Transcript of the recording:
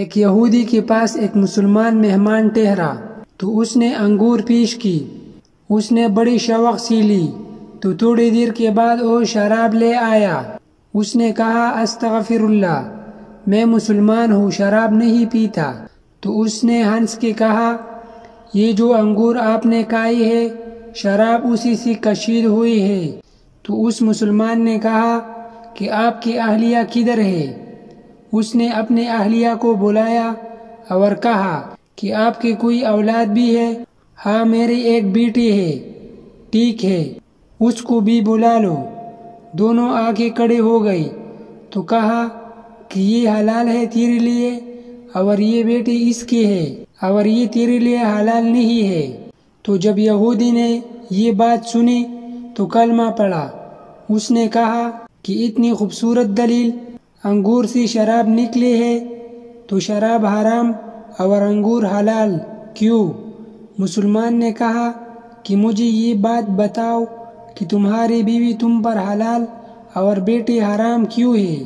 ایک یہودی کے پاس ایک مسلمان مہمان ٹھہرا تو اس نے انگور پیش کی۔ اس نے بڑی شوق سے لی تو تھوڑی دیر کے بعد وہ شراب لے آیا۔ اس نے کہا استغفر اللہ، میں مسلمان ہوں، شراب نہیں پیتا۔ تو اس نے ہنس کے کہا یہ جو انگور آپ نے کھائی ہے شراب اسی سے کشید ہوئی ہے۔ تو اس مسلمان نے کہا کہ آپ کی اہلیہ کدھر ہے؟ اس نے اپنے اہلیہ کو بلایا اور کہا کہ آپ کی کوئی اولاد بھی ہے؟ ہاں میری ایک بیٹی ہے۔ ٹھیک ہے، اس کو بھی بلا لو۔ دونوں آگے کھڑے ہو گئی تو کہا کہ یہ حلال ہے تیرے لیے اور یہ بیٹی اس کی ہے اور یہ تیرے لیے حلال نہیں ہے۔ تو جب یہودی نے یہ بات سنی تو کلمہ پڑھا۔ اس نے کہا کہ اتنی خوبصورت دلیل، انگور سے شراب نکلی ہے تو شراب حرام اور انگور حلال کیوں؟ مسلمان نے کہا کہ مجھے یہ بات بتاؤ کہ تمہاری بیوی تم پر حلال اور بیٹی حرام کیوں ہے؟